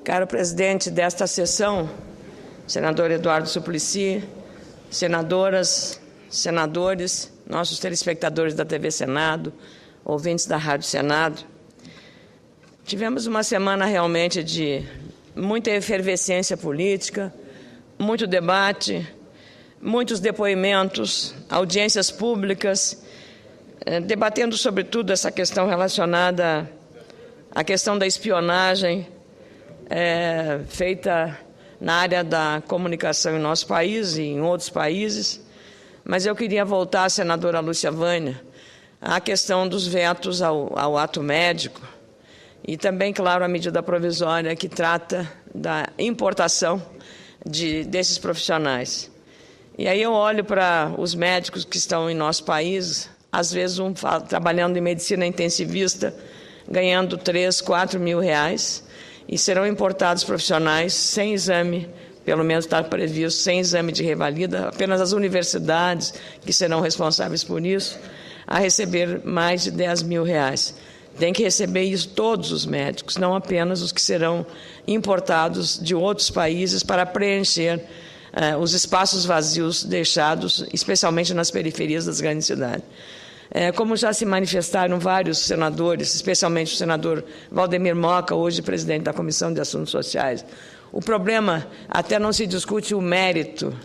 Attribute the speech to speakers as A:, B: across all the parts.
A: Caro presidente desta sessão, senador Eduardo Suplicy, senadoras, senadores, nossos telespectadores da TV Senado, ouvintes da Rádio Senado, tivemos uma semana realmente de muita efervescência política, muito debate, muitos depoimentos, audiências públicas, debatendo sobretudo essa questão relacionada à questão da espionagem feita na área da comunicação em nosso país e em outros países. Mas eu queria voltar, senadora Lúcia Vânia, à questão dos vetos ao ato médico e também, claro, a medida provisória que trata da importação desses profissionais. E aí eu olho para os médicos que estão em nosso país, às vezes trabalhando em medicina intensivista, ganhando 3, 4 mil reais, e serão importados profissionais sem exame, pelo menos está previsto, sem exame de revalida, apenas as universidades que serão responsáveis por isso, a receber mais de 10 mil reais. Tem que receber isso todos os médicos, não apenas os que serão importados de outros países para preencher os espaços vazios deixados, especialmente nas periferias das grandes cidades. Como já se manifestaram vários senadores, especialmente o senador Valdemir Moca, hoje presidente da Comissão de Assuntos Sociais, o problema até não se discute o mérito,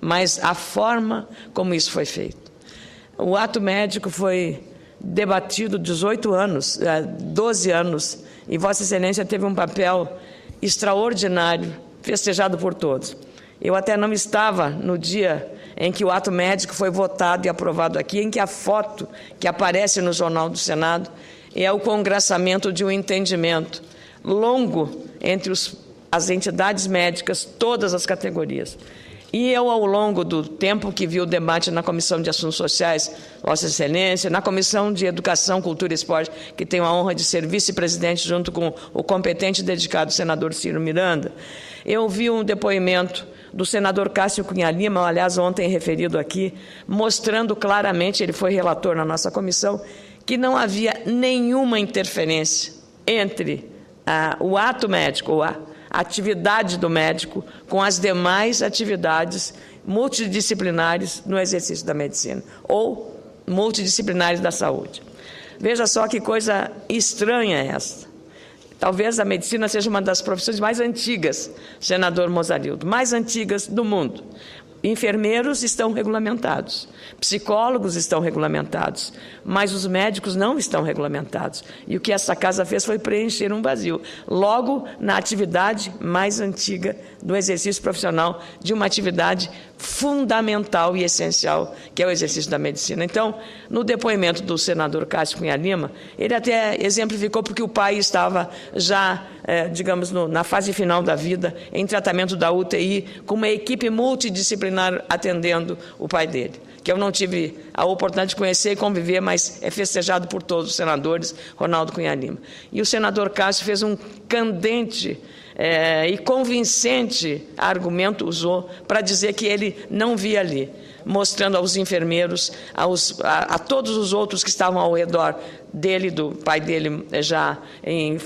A: mas a forma como isso foi feito. O ato médico foi debatido 12 anos, e Vossa Excelência teve um papel extraordinário, festejado por todos. Eu até não estava no dia em que o ato médico foi votado e aprovado aqui, em que a foto que aparece no Jornal do Senado é o congraçamento de um entendimento longo entre as entidades médicas, todas as categorias. E eu, ao longo do tempo que vi o debate na Comissão de Assuntos Sociais, Vossa Excelência, na Comissão de Educação, Cultura e Esporte, que tenho a honra de ser vice-presidente junto com o competente e dedicado senador Ciro Miranda, eu vi um depoimento do senador Cássio Cunha Lima, aliás, ontem referido aqui, mostrando claramente, ele foi relator na nossa comissão, que não havia nenhuma interferência entre o ato médico, a atividade do médico, com as demais atividades multidisciplinares no exercício da medicina, ou multidisciplinares da saúde. Veja só que coisa estranha essa. Talvez a medicina seja uma das profissões mais antigas, senador Mozarildo, mais antigas do mundo. Enfermeiros estão regulamentados, psicólogos estão regulamentados, mas os médicos não estão regulamentados. E o que essa casa fez foi preencher um vazio, logo na atividade mais antiga do exercício profissional, de uma atividade fundamental e essencial, que é o exercício da medicina. Então, no depoimento do senador Cássio Cunha Lima, ele até exemplificou porque o pai estava já, digamos, na fase final da vida, em tratamento da UTI, com uma equipe multidisciplinar atendendo o pai dele, que eu não tive a oportunidade de conhecer e conviver, mas é festejado por todos os senadores, Ronaldo Cunha Lima. E o senador Cássio fez um candente e convincente argumento, usou, para dizer que ele não via ali, mostrando aos enfermeiros, a todos os outros que estavam ao redor dele, do pai dele já em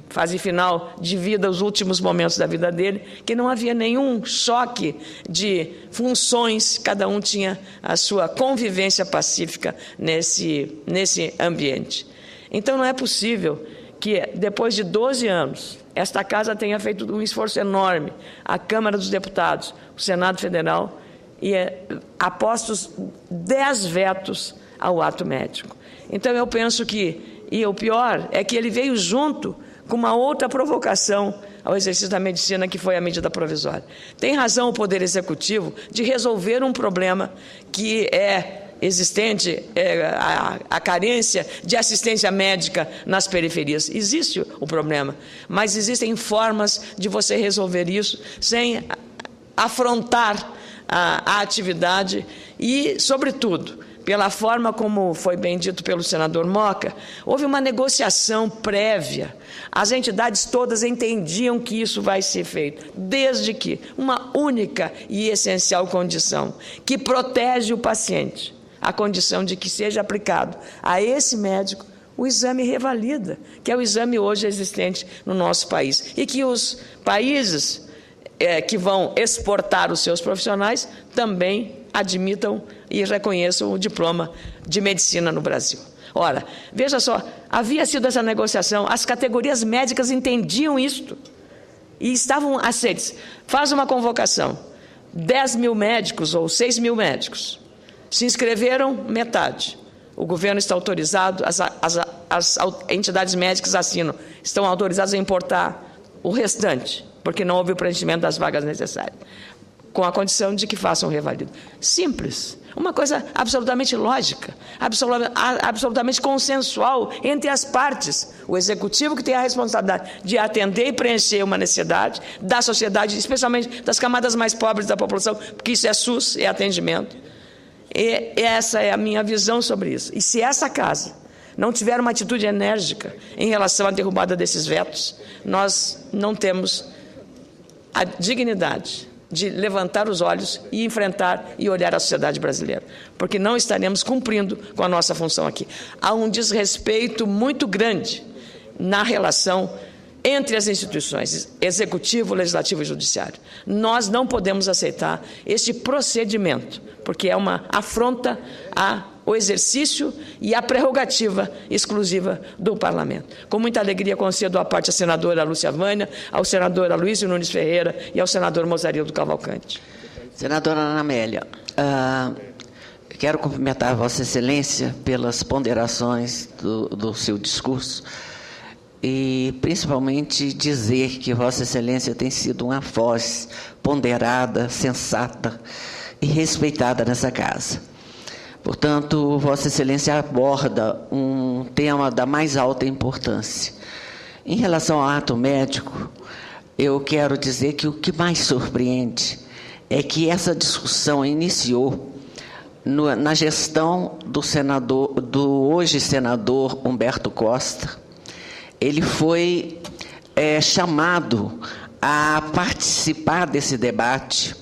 A: fase final de vida, os últimos momentos da vida dele, que não havia nenhum choque de funções, cada um tinha a sua convivência pacífica nesse ambiente. Então não é possível que, depois de 12 anos, esta casa tenha feito um esforço enorme, a Câmara dos Deputados, o Senado Federal, e apostos 10 vetos ao ato médico. Então, eu penso que, e o pior, é que ele veio junto com uma outra provocação ao exercício da medicina, que foi a medida provisória. Tem razão o Poder Executivo de resolver um problema que é existente, a carência de assistência médica nas periferias. Existe o problema, mas existem formas de você resolver isso sem afrontar a atividade e, sobretudo, pela forma como foi bem dito pelo senador Moca, houve uma negociação prévia. As entidades todas entendiam que isso vai ser feito, desde que uma única e essencial condição, que protege o paciente, a condição de que seja aplicado a esse médico o exame revalida, que é o exame hoje existente no nosso país. E que os países que vão exportar os seus profissionais também admitam e reconheçam o diploma de medicina no Brasil. Ora, veja só, havia sido essa negociação, as categorias médicas entendiam isto e estavam aceites. Faz uma convocação, 10 mil médicos ou 6 mil médicos, se inscreveram metade. O governo está autorizado, as entidades médicas assinam, estão autorizadas a importar o restante, porque não houve o preenchimento das vagas necessárias, com a condição de que façam revalido. Simples, uma coisa absolutamente lógica, absolutamente consensual entre as partes. O executivo, que tem a responsabilidade de atender e preencher uma necessidade da sociedade, especialmente das camadas mais pobres da população, porque isso é SUS, é atendimento. E essa é a minha visão sobre isso. E se essa casa não tiver uma atitude enérgica em relação à derrubada desses vetos, nós não temos a dignidade de levantar os olhos e enfrentar e olhar a sociedade brasileira, porque não estaremos cumprindo com a nossa função aqui. Há um desrespeito muito grande na relação entre as instituições, executivo, legislativo e judiciário. Nós não podemos aceitar este procedimento, porque é uma afronta ao exercício e à prerrogativa exclusiva do Parlamento. Com muita alegria concedo a parte à senadora Lúcia Vânia, ao senador Aloysio Nunes Ferreira e ao senador Mozarildo Cavalcante.
B: Senadora Ana Amélia, quero cumprimentar Vossa Excelência pelas ponderações do seu discurso e, principalmente, dizer que Vossa Excelência tem sido uma voz ponderada, sensata e respeitada nessa casa. Portanto, Vossa Excelência aborda um tema da mais alta importância. Em relação ao ato médico, eu quero dizer que o que mais surpreende é que essa discussão iniciou na gestão do hoje senador Humberto Costa. Ele foi chamado a participar desse debate,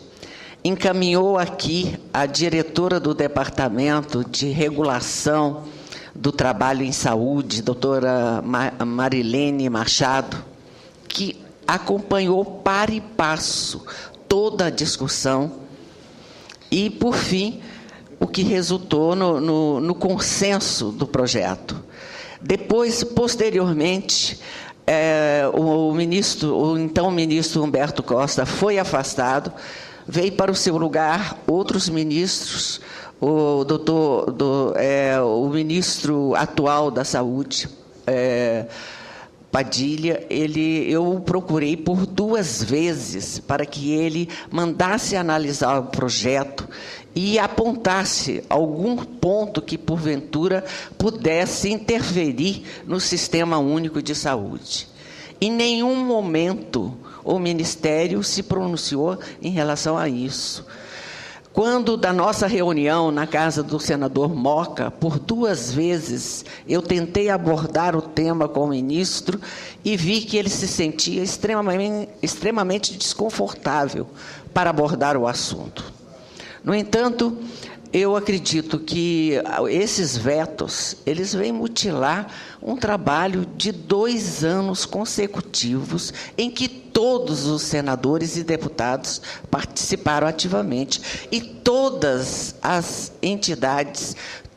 B: encaminhou aqui a diretora do Departamento de Regulação do Trabalho em Saúde, doutora Marilene Machado, que acompanhou para e passo toda a discussão e, por fim, o que resultou no consenso do projeto. Depois, posteriormente, o então ministro Humberto Costa foi afastado, veio para o seu lugar outros ministros, o ministro atual da Saúde, Padilha. Eu procurei por 2 vezes para que ele mandasse analisar o projeto e apontasse algum ponto que, porventura, pudesse interferir no Sistema Único de Saúde. Em nenhum momento o Ministério se pronunciou em relação a isso. Quando, da nossa reunião na casa do senador Moca, por 2 vezes, eu tentei abordar o tema com o ministro e vi que ele se sentia extremamente desconfortável para abordar o assunto. No entanto, eu acredito que esses vetos, eles vêm mutilar um trabalho de 2 anos consecutivos em que todos os senadores e deputados participaram ativamente e todas as entidades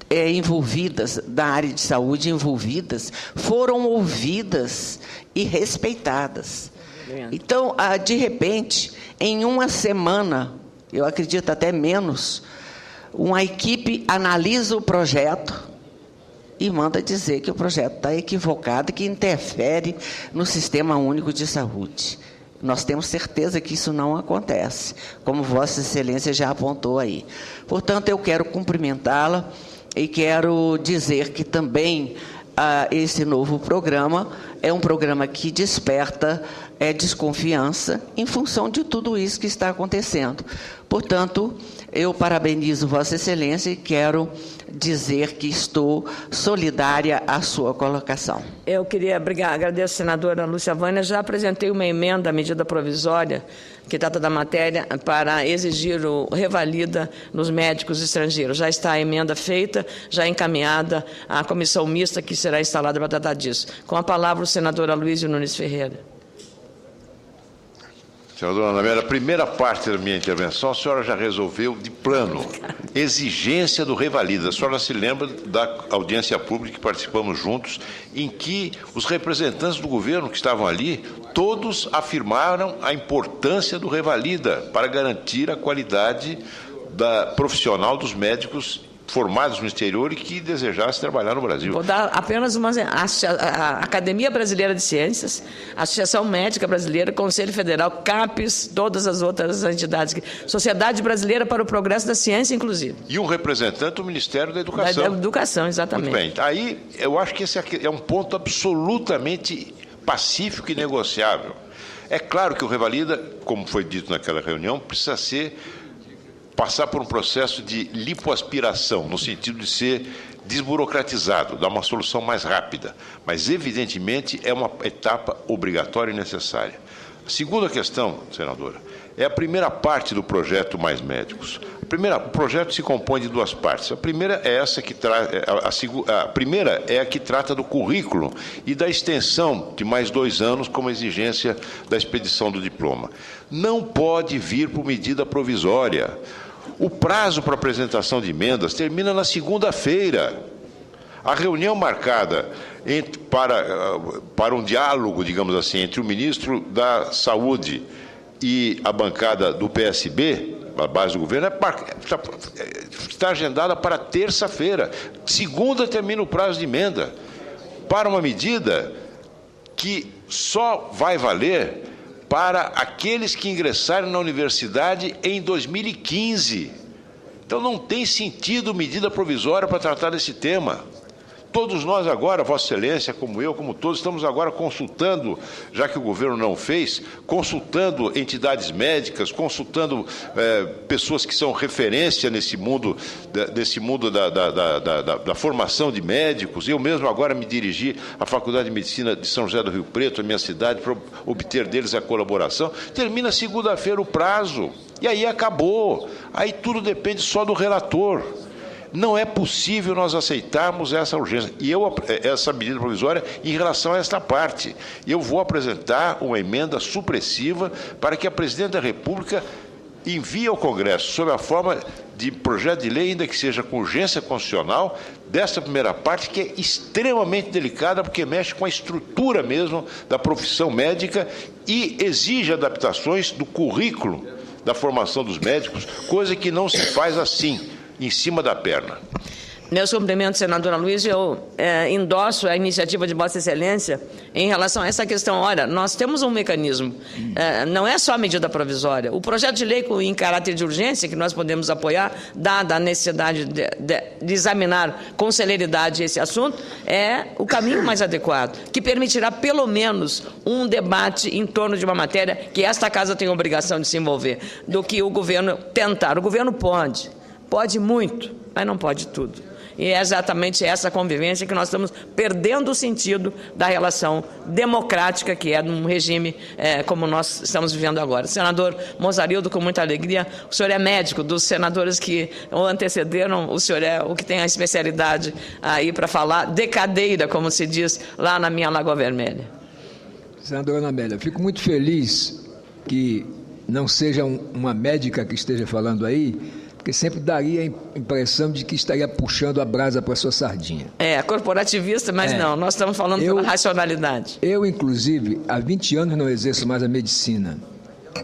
B: envolvidas, da área de saúde envolvidas, foram ouvidas e respeitadas. Então, de repente, em uma semana, eu acredito até menos, uma equipe analisa o projeto e manda dizer que o projeto está equivocado e que interfere no Sistema Único de Saúde. Nós temos certeza que isso não acontece, como Vossa Excelência já apontou aí. Portanto, eu quero cumprimentá-la e quero dizer que também esse novo programa é um programa que desperta desconfiança em função de tudo isso que está acontecendo. Portanto, eu parabenizo Vossa Excelência e quero dizer que estou solidária à sua colocação.
A: Eu queria agradeço a senadora Lúcia Vânia, já apresentei uma emenda à medida provisória que trata da matéria para exigir o revalida nos médicos estrangeiros. Já está a emenda feita, já encaminhada à comissão mista que será instalada para tratar disso. Com a palavra o senador Aloysio Nunes Ferreira.
C: Senadora Ana Amélia, a primeira parte da minha intervenção, a senhora já resolveu de plano. Exigência do revalida. A senhora se lembra da audiência pública que participamos juntos, em que os representantes do governo que estavam ali, todos afirmaram a importância do revalida para garantir a qualidade profissional dos médicos formados no exterior e que desejassem trabalhar no Brasil.
A: Vou dar apenas a Academia Brasileira de Ciências, a Associação Médica Brasileira, Conselho Federal, CAPES, todas as outras entidades, Sociedade Brasileira para o Progresso da Ciência, inclusive.
C: E um representante do Ministério da Educação.
A: Da Educação, exatamente.
C: Muito bem. Aí, eu acho que esse é um ponto absolutamente pacífico e negociável. É claro que o revalida, como foi dito naquela reunião, precisa passar por um processo de lipoaspiração, no sentido de ser desburocratizado, dar uma solução mais rápida. Mas, evidentemente, é uma etapa obrigatória e necessária. A segunda questão, senadora, é a primeira parte do projeto Mais Médicos. O projeto se compõe de duas partes. A primeira é essa que a primeira é a que trata do currículo e da extensão de mais 2 anos como exigência da expedição do diploma. Não pode vir por medida provisória. O prazo para apresentação de emendas termina na segunda-feira. A reunião marcada para um diálogo, digamos assim, entre o ministro da Saúde e a bancada do PSB, a base do governo, está agendada para terça-feira. Segunda termina o prazo de emenda para uma medida que só vai valer para aqueles que ingressarem na universidade em 2015. Então, não tem sentido medida provisória para tratar desse tema. Todos nós agora, Vossa Excelência, como eu, como todos, estamos agora consultando, já que o governo não fez, consultando entidades médicas, consultando pessoas que são referência nesse mundo, da formação de médicos. Eu mesmo agora me dirigi à Faculdade de Medicina de São José do Rio Preto, a minha cidade, para obter deles a colaboração. Termina segunda-feira o prazo, e aí acabou. Aí tudo depende só do relator. Não é possível nós aceitarmos essa urgência, essa medida provisória em relação a esta parte. Eu vou apresentar uma emenda supressiva para que a Presidente da República envie ao Congresso, sob a forma de projeto de lei, ainda que seja com urgência constitucional, desta primeira parte, que é extremamente delicada, porque mexe com a estrutura mesmo da profissão médica e exige adaptações do currículo da formação dos médicos, coisa que não se faz assim, em cima da perna.
A: Meus cumprimentos, senadora Luiz, eu endosso a iniciativa de Vossa Excelência em relação a essa questão. Olha, nós temos um mecanismo, não é só medida provisória. O projeto de lei em caráter de urgência, que nós podemos apoiar, dada a necessidade de examinar com celeridade esse assunto, é o caminho mais adequado, que permitirá pelo menos um debate em torno de uma matéria que esta Casa tem a obrigação de se envolver, do que o governo tentar. O governo pode muito, mas não pode tudo. E é exatamente essa convivência que nós estamos perdendo o sentido da relação democrática que é num regime como nós estamos vivendo agora. Senador Mozarildo, com muita alegria, o senhor é médico, dos senadores que o antecederam, o senhor é o que tem a especialidade aí para falar de cadeira, como se diz lá na minha Lagoa Vermelha.
D: Senadora Ana Amélia, fico muito feliz que não seja uma médica que esteja falando aí, porque sempre daria a impressão de que estaria puxando a brasa para a sua sardinha. É,
A: corporativista, mas não, nós estamos falando pela racionalidade.
D: Eu, inclusive, há 20 anos não exerço mais a medicina,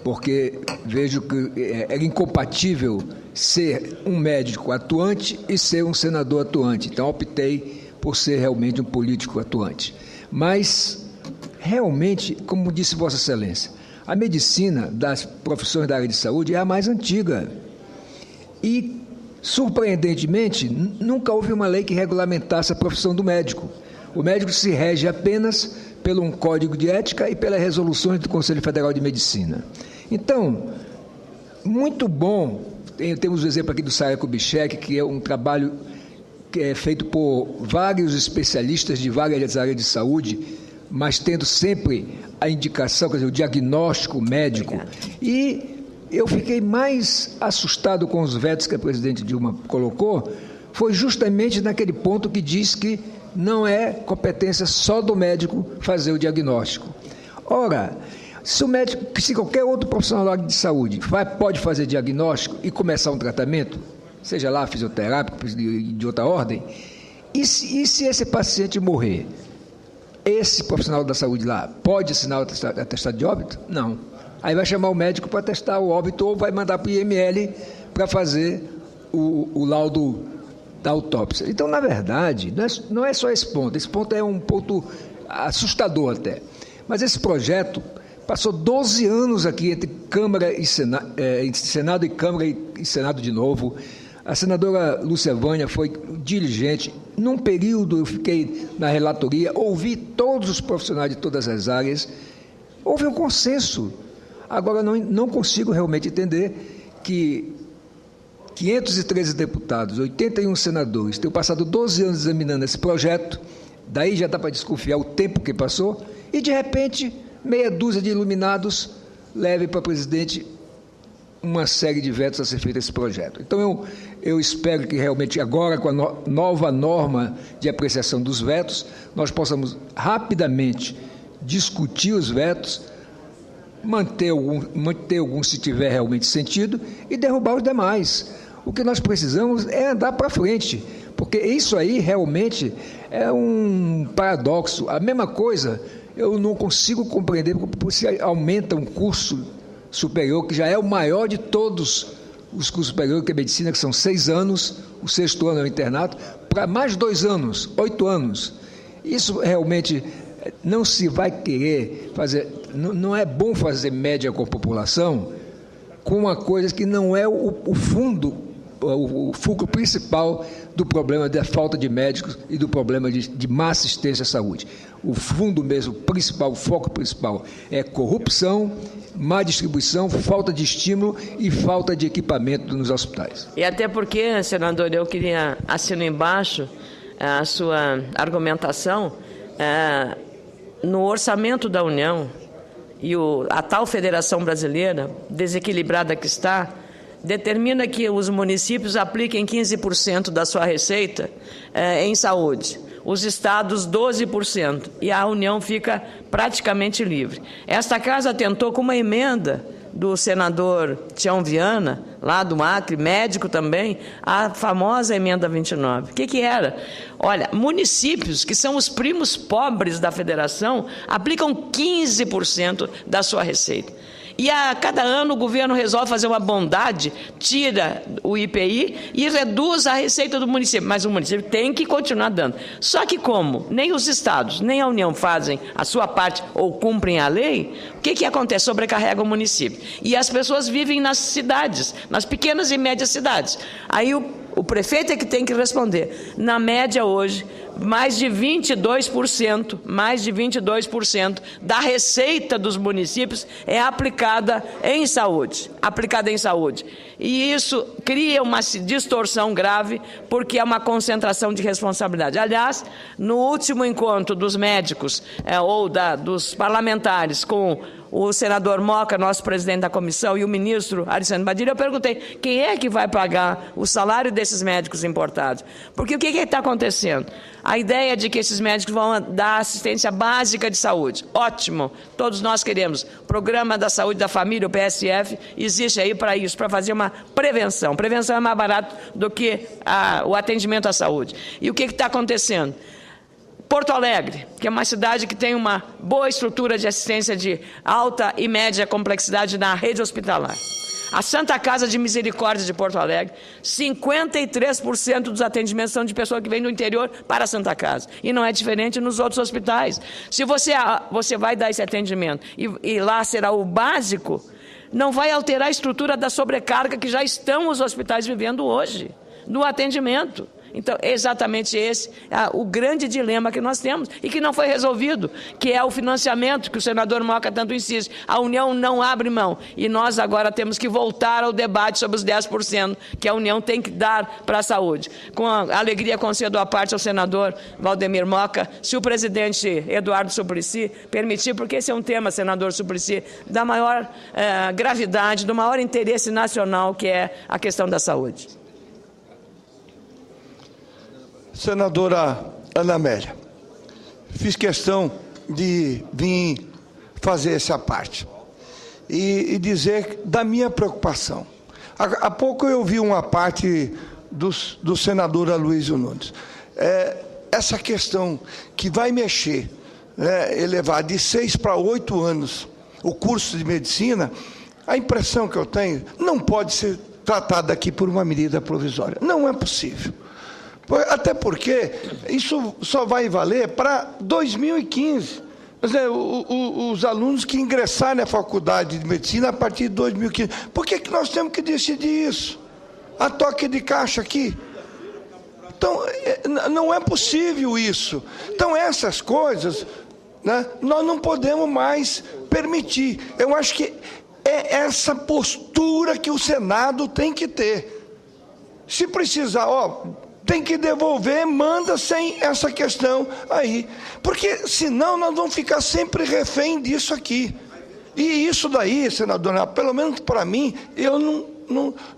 D: porque vejo que era incompatível ser um médico atuante e ser um senador atuante. Então, optei por ser realmente um político atuante. Mas, realmente, como disse Vossa Excelência, a medicina das profissões da área de saúde é a mais antiga. E, surpreendentemente, nunca houve uma lei que regulamentasse a profissão do médico. O médico se rege apenas pelo um código de ética e pelas resoluções do Conselho Federal de Medicina. Então, muito bom, temos o exemplo aqui do Sara Kubitschek, que é um trabalho que é feito por vários especialistas de várias áreas de saúde, mas tendo sempre a indicação, quer dizer, o diagnóstico médico. E eu fiquei mais assustado com os vetos que a presidente Dilma colocou, foi justamente naquele ponto que diz que não é competência só do médico fazer o diagnóstico. Ora, se qualquer outro profissional de saúde pode fazer diagnóstico e começar um tratamento, seja lá fisioterápico, de outra ordem, e se esse paciente morrer, esse profissional da saúde lá pode assinar o atestado de óbito? Não. Aí vai chamar o médico para testar o óbito ou vai mandar para o IML para fazer o laudo da autópsia. Então, na verdade, não é só esse ponto é um ponto assustador até. Mas esse projeto passou 12 anos aqui entre Câmara e Senado e Câmara e Senado de novo. A senadora Lúcia Vânia foi diligente. Num período eu fiquei na relatoria, ouvi todos os profissionais de todas as áreas, houve um consenso. Agora não consigo realmente entender que 513 deputados, 81 senadores, tenham passado 12 anos examinando esse projeto, daí já dá para desconfiar o tempo que passou, e de repente, meia dúzia de iluminados leve para o presidente uma série de vetos a ser feito a esse projeto. Então, eu espero que realmente agora, com a nova norma de apreciação dos vetos, nós possamos rapidamente discutir os vetos, manter alguns se tiver realmente sentido e derrubar os demais. O que nós precisamos é andar para frente, porque isso aí realmente é um paradoxo. A mesma coisa, eu não consigo compreender porque se aumenta um curso superior, que já é o maior de todos os cursos superiores, que é medicina, que são 6 anos, o 6º ano é o internato, para mais 2 anos, 8 anos. Isso realmente não se vai querer fazer, não é bom fazer média com a população com uma coisa que não é o fulcro principal do problema da falta de médicos e do problema de má assistência à saúde. O fundo mesmo principal, o foco principal é corrupção, má distribuição, falta de estímulo e falta de equipamento nos hospitais.
A: E até porque, senador, eu queria assinar embaixo a sua argumentação, no orçamento da União e a tal Federação Brasileira, desequilibrada que está, determina que os municípios apliquem 15% da sua receita em saúde, os estados 12%, e a União fica praticamente livre. Esta casa tentou, com uma emenda do senador Tião Viana, lá do Acre, médico também, a famosa emenda 29. O que era? Olha, municípios que são os primos pobres da federação aplicam 15% da sua receita. E a cada ano o governo resolve fazer uma bondade, tira o IPI e reduz a receita do município. Mas o município tem que continuar dando. Só que como nem os estados, nem a União fazem a sua parte ou cumprem a lei, o que acontece? Sobrecarrega o município. E as pessoas vivem nas cidades, nas pequenas e médias cidades. Aí o prefeito é que tem que responder. Na média hoje, mais de 22% da receita dos municípios é aplicada em saúde. E isso cria uma distorção grave, porque é uma concentração de responsabilidade. Aliás, no último encontro dos médicos dos parlamentares com o senador Moca, nosso presidente da comissão, e o ministro Alessandro Badilha, eu perguntei quem é que vai pagar o salário desses médicos importados. Porque o que está acontecendo? A ideia de que esses médicos vão dar assistência básica de saúde. Ótimo, todos nós queremos. O Programa da Saúde da Família, o PSF, existe aí para isso, para fazer uma prevenção. Prevenção é mais barato do que o atendimento à saúde. E o que está acontecendo? Porto Alegre, que é uma cidade que tem uma boa estrutura de assistência de alta e média complexidade na rede hospitalar. A Santa Casa de Misericórdia de Porto Alegre, 53% dos atendimentos são de pessoas que vêm do interior para a Santa Casa. E não é diferente nos outros hospitais. Se você vai dar esse atendimento e lá será o básico, não vai alterar a estrutura da sobrecarga que já estão os hospitais vivendo hoje, no atendimento. Então, é exatamente esse o grande dilema que nós temos e que não foi resolvido, que é o financiamento que o senador Moca tanto insiste. A União não abre mão e nós agora temos que voltar ao debate sobre os 10% que a União tem que dar para a saúde. Com a alegria concedo à parte ao senador Valdemir Moca, se o presidente Eduardo Suplicy permitir, porque esse é um tema, senador Suplicy, da maior gravidade, do maior interesse nacional, que é a questão da saúde.
E: Senadora Ana Amélia, fiz questão de vir fazer essa parte e dizer da minha preocupação. Há pouco eu vi uma parte do senador Aloysio Nunes. Essa questão que vai mexer, elevar de 6 para 8 anos o curso de medicina, a impressão que eu tenho, não pode ser tratada aqui por uma medida provisória. Não é possível. Até porque isso só vai valer para 2015. Quer dizer, os alunos que ingressarem na faculdade de medicina a partir de 2015. Por que nós temos que decidir isso? A toque de caixa aqui. Então, não é possível isso. Então, essas coisas, né, nós não podemos mais permitir. Eu acho que é essa postura que o Senado tem que ter. Se precisar, tem que devolver, manda sem essa questão aí. Porque senão nós vamos ficar sempre refém disso aqui. E isso daí, senadora, pelo menos para mim, eu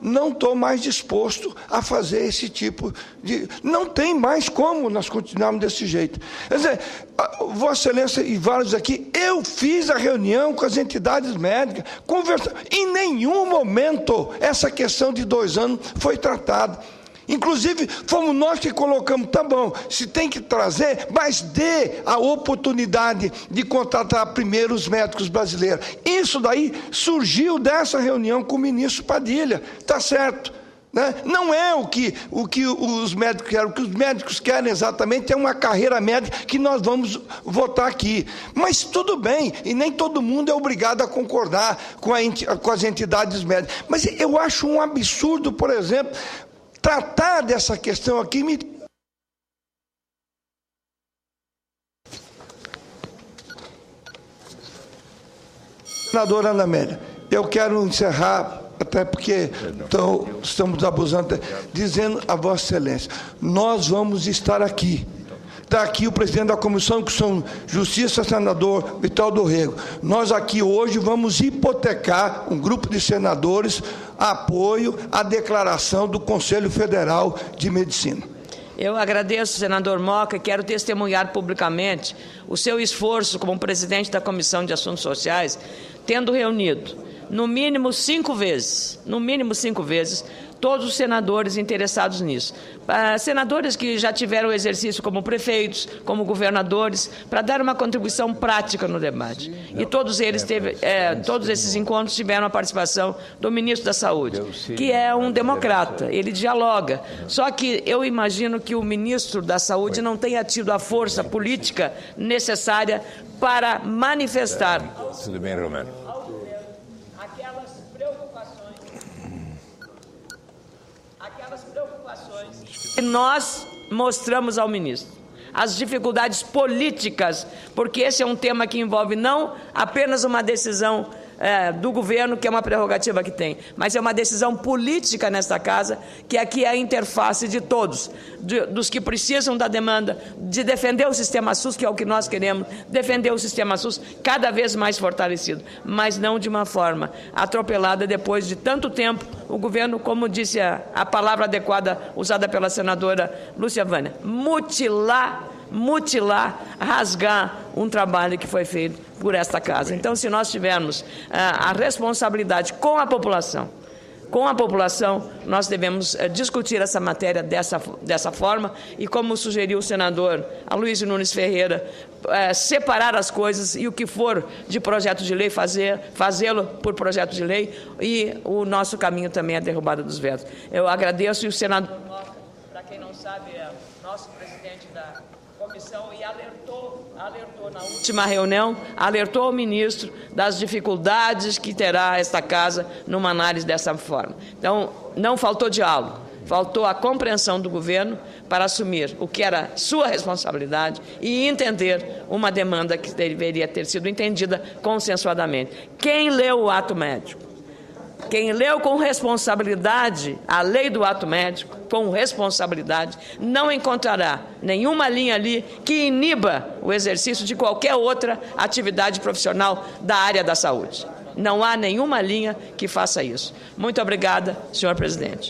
E: não estou mais disposto a fazer esse tipo de... Não tem mais como nós continuarmos desse jeito. Quer dizer, Vossa Excelência e vários aqui, eu fiz a reunião com as entidades médicas, em nenhum momento essa questão de 2 anos foi tratada. Inclusive, fomos nós que colocamos, tá bom, se tem que trazer, mas dê a oportunidade de contratar primeiro os médicos brasileiros. Isso daí surgiu dessa reunião com o ministro Padilha, tá certo. Né? Não é o que os médicos querem. O que os médicos querem exatamente é uma carreira médica que nós vamos votar aqui. Mas tudo bem, e nem todo mundo é obrigado a concordar com as entidades médicas. Mas eu acho um absurdo, por exemplo, tratar dessa questão aqui Senadora Ana Amélia, eu quero encerrar, até porque estamos abusando, dizendo a Vossa Excelência, nós vamos estar aqui. Está aqui o presidente da Comissão de Justiça, senador Vital Rego. Nós aqui hoje vamos hipotecar um grupo de senadores apoio à declaração do Conselho Federal de Medicina.
A: Eu agradeço, senador Moca, e quero testemunhar publicamente o seu esforço como presidente da Comissão de Assuntos Sociais, tendo reunido, no mínimo 5 vezes, todos os senadores interessados nisso. Senadores que já tiveram exercício como prefeitos, como governadores, para dar uma contribuição prática no debate. E todos esses encontros tiveram a participação do ministro da Saúde, que é um democrata, ele dialoga. Só que eu imagino que o ministro da Saúde não tenha tido a força política necessária para manifestar.
F: Tudo bem, Romano.
A: Aquelas preocupações que nós mostramos ao ministro, as dificuldades políticas, porque esse é um tema que envolve não apenas uma decisão do governo, que é uma prerrogativa que tem, mas é uma decisão política nesta casa, que aqui é a interface de todos, dos que precisam da demanda, de defender o sistema SUS, que é o que nós queremos, defender o sistema SUS cada vez mais fortalecido, mas não de uma forma atropelada depois de tanto tempo. O governo, como disse a palavra adequada usada pela senadora Lúcia Vânia, mutilar, rasgar um trabalho que foi feito por esta casa. Então, se nós tivermos a responsabilidade com a população, nós devemos discutir essa matéria dessa forma e, como sugeriu o senador Aloysio Nunes Ferreira, separar as coisas e o que for de projeto de lei, fazê-lo por projeto de lei, e o nosso caminho também é a derrubada dos vetos. Eu agradeço, e o senador, para quem não sabe, é nosso presidente da comissão, e alertou na última reunião, alertou ao ministro das dificuldades que terá esta casa numa análise dessa forma. Então, não faltou diálogo, faltou a compreensão do governo para assumir o que era sua responsabilidade e entender uma demanda que deveria ter sido entendida consensuadamente. Quem leu o ato médico, quem leu com responsabilidade a lei do ato médico, com responsabilidade, não encontrará nenhuma linha ali que iniba o exercício de qualquer outra atividade profissional da área da saúde. Não há nenhuma linha que faça isso. Muito obrigada, senhor presidente.